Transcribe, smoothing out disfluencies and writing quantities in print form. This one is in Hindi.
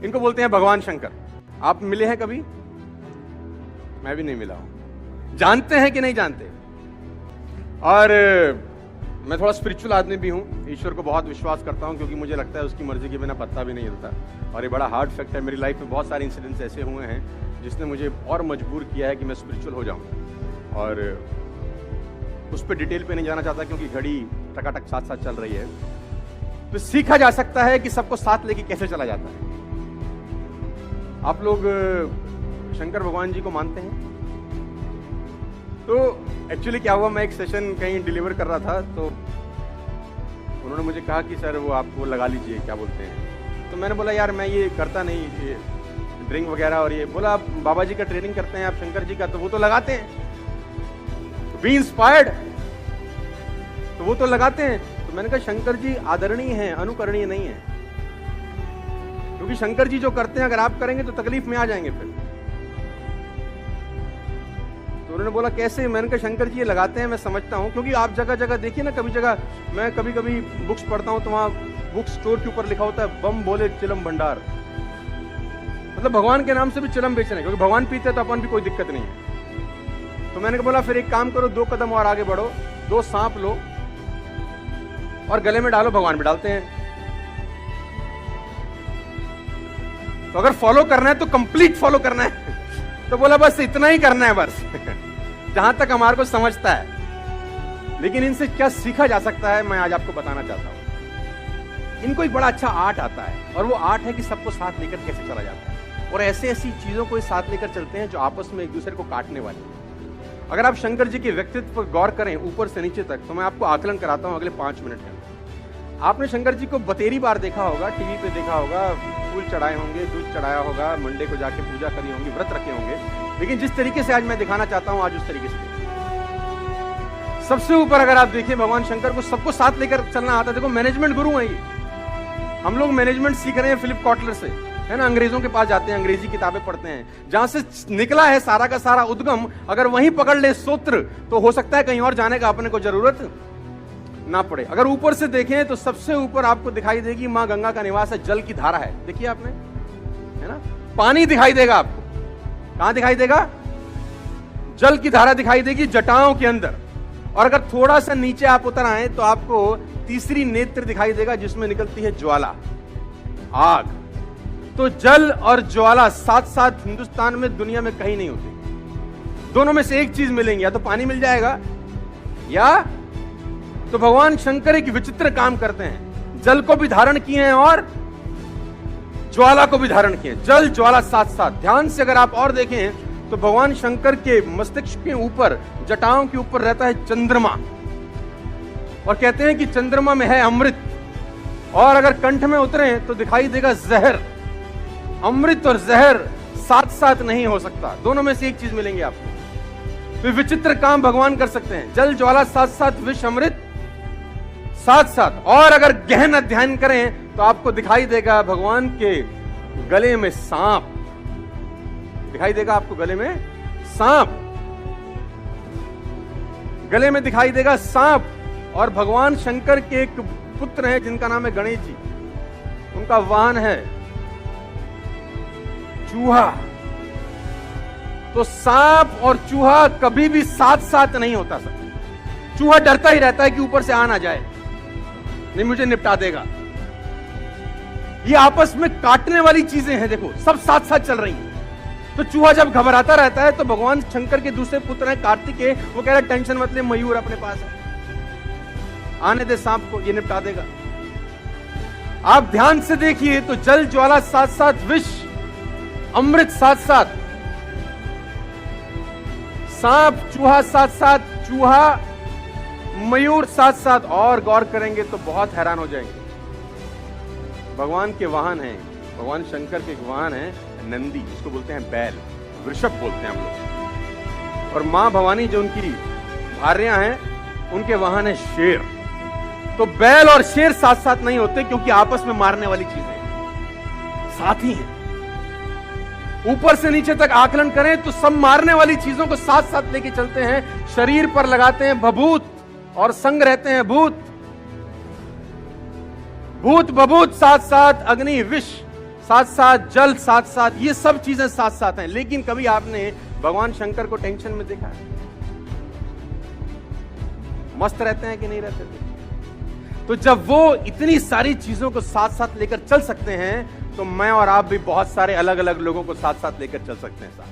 इनको बोलते हैं भगवान शंकर। आप मिले हैं कभी? मैं भी नहीं मिला हूं। जानते हैं कि नहीं जानते? और मैं थोड़ा स्पिरिचुअल आदमी भी हूं, ईश्वर को बहुत विश्वास करता हूं, क्योंकि मुझे लगता है उसकी मर्जी के बिना पत्ता भी नहीं हिलता। और ये बड़ा हार्ड फैक्ट है, मेरी लाइफ में बहुत सारे इंसिडेंट्स ऐसे हुए हैं जिसने मुझे और मजबूर किया है कि मैं स्पिरिचुअल हो जाऊं। और उस पर डिटेल पे नहीं जाना चाहता, क्योंकि घड़ी टकाटक साथ साथ चल रही है। तो सीखा जा सकता है कि सबको साथ लेके कैसे चला जाता है। आप लोग शंकर भगवान जी को मानते हैं? तो एक्चुअली क्या हुआ, मैं एक सेशन कहीं डिलीवर कर रहा था, तो उन्होंने मुझे कहा कि सर वो आप वो लगा लीजिए, क्या बोलते हैं। तो मैंने बोला यार मैं ये करता नहीं, ये ड्रिंक वगैरह। और ये बोला आप बाबा जी का ट्रेनिंग करते हैं, आप शंकर जी का, तो वो तो लगाते हैं। बी इंस्पायर्ड, तो वो तो लगाते हैं। तो मैंने कहा शंकर जी आदरणीय हैं, अनुकरणीय नहीं है, क्योंकि शंकर जी जो करते हैं अगर आप करेंगे तो तकलीफ में आ जाएंगे फिर। तो उन्होंने बोला कैसे? मैंने कहा शंकर जी ये लगाते हैं, मैं समझता हूं, क्योंकि आप जगह जगह देखिए ना, कभी जगह मैं कभी कभी बुक्स पढ़ता हूं तो वहां बुक स्टोर के ऊपर लिखा होता है बम बोले चिलम भंडार, मतलब भगवान के नाम से भी चिलम बेचना है, क्योंकि भगवान पीते तो अपन भी कोई दिक्कत नहीं है। तो मैंने बोला फिर एक काम करो, 2 कदम और आगे बढ़ो, 2 सांप लो और गले में डालो, भगवान भी डालते हैं। तो अगर फॉलो करना है तो कंप्लीट फॉलो करना है। तो बोला बस इतना ही करना है, बस जहां तक हमारे को समझता है। लेकिन इनसे क्या सीखा जा सकता है, मैं आज आपको बताना चाहता हूं। इनको एक बड़ा अच्छा आर्ट आता है, और वो आर्ट है कि सबको साथ लेकर कैसे चला जाता है। और ऐसे ऐसी चीजों को साथ लेकर चलते हैं जो आपस में एक दूसरे को काटने वाली है। अगर आप शंकर जी के व्यक्तित्व पर गौर करें ऊपर से नीचे तक, तो मैं आपको आकलन कराता हूं अगले 5 मिनट में। आपने शंकर जी को बतेरी बार देखा होगा, टीवी पे देखा होगा, फूल चढ़ाए होंगे, दूध चढ़ाया होगा, मंडे को जाके पूजा करी होंगी, व्रत रखे होंगे। लेकिन जिस तरीके से आज मैं दिखाना चाहता हूं, आज उस तरीके से सबसे ऊपर अगर आप देखिए भगवान शंकर को सबको साथ लेकर चलना आता है। देखो मैनेजमेंट गुरु है ये। हम लोग मैनेजमेंट सीख रहे हैं फिलिप कॉटलर से, है ना, अंग्रेजों के पास जाते हैं, अंग्रेजी किताबें पढ़ते हैं, जहां से निकला है सारा का सारा उद्गम। अगर वहीं पकड़ ले सूत्र, तो हो सकता है कहीं और जाने का अपने को जरूरत ना पड़े। अगर ऊपर से देखें तो सबसे ऊपर आपको दिखाई देगी मां गंगा का निवास है, जल की धारा है, देखिए आपने, है ना। पानी दिखाई देगा आपको, कहां दिखाई देगा? जल की धारा दिखाई देगी जटाओं के अंदर। और अगर थोड़ा सा नीचे आप उतर आए तो आपको तीसरी नेत्र दिखाई देगा, जिसमें निकलती है ज्वाला, आग। तो जल और ज्वाला साथ साथ हिंदुस्तान में, दुनिया में कहीं नहीं होती। दोनों में से एक चीज मिलेंगी, या तो पानी मिल जाएगा, या तो भगवान शंकर एक विचित्र काम करते हैं, जल को भी धारण किए हैं और ज्वाला को भी धारण किए हैं। जल ज्वाला साथ साथ। ध्यान से अगर आप और देखें तो भगवान शंकर के मस्तिष्क के ऊपर, जटाओं के ऊपर रहता है चंद्रमा, और कहते हैं कि चंद्रमा में है अमृत। और अगर कंठ में उतरे तो दिखाई देगा जहर। अमृत और जहर साथ साथ नहीं हो सकता, दोनों में से एक चीज मिलेंगे आपको। तो विचित्र काम भगवान कर सकते हैं, जल ज्वाला साथ साथ, विष अमृत साथ साथ। और अगर गहन अध्ययन करें तो आपको दिखाई देगा भगवान के गले में सांप, दिखाई देगा आपको गले में सांप, गले में दिखाई देगा सांप। और भगवान शंकर के एक पुत्र हैं जिनका नाम है गणेश जी, उनका वाहन है चूहा। तो सांप और चूहा कभी भी साथ साथ नहीं होता सर। चूहा डरता ही रहता है कि ऊपर से आ ना जाए, नहीं मुझे निपटा देगा। ये आपस में काटने वाली चीजें हैं, देखो सब साथ साथ चल रही हैं। तो चूहा जब घबराता रहता है तो भगवान शंकर के दूसरे पुत्र हैं कार्तिकेय, वो कह रहा है टेंशन मत ले, मयूर अपने पास है, आने दे सांप को, ये निपटा देगा। आप ध्यान से देखिए तो जल ज्वाला साथ साथ, विष अमृत साथ साथ, सांप चूहा साथ साथ, चूहा मयूर साथ साथ। और गौर करेंगे तो बहुत हैरान हो जाएंगे। भगवान के वाहन हैं, भगवान शंकर के वाहन है नंदी, जिसको बोलते हैं बैल, वृषभ बोलते हैं हम लोग। और मां भवानी जो उनकी भार्या हैं, उनके वाहन है शेर। तो बैल और शेर साथ साथ नहीं होते, क्योंकि आपस में मारने वाली चीजें साथ ही हैं। ऊपर से नीचे तक आकलन करें तो सब मारने वाली चीजों को साथ साथ लेके चलते हैं। शरीर पर लगाते हैं भभूत और संग रहते हैं भूत। भूत बभूत साथ साथ, अग्नि विष साथ साथ जल, साथ साथ ये सब चीजें साथ साथ हैं। लेकिन कभी आपने भगवान शंकर को टेंशन में देखा है? मस्त रहते हैं कि नहीं रहते थे? तो जब वो इतनी सारी चीजों को साथ साथ लेकर चल सकते हैं, तो मैं और आप भी बहुत सारे अलग अलग लोगों को साथ साथ लेकर चल सकते हैं साथ।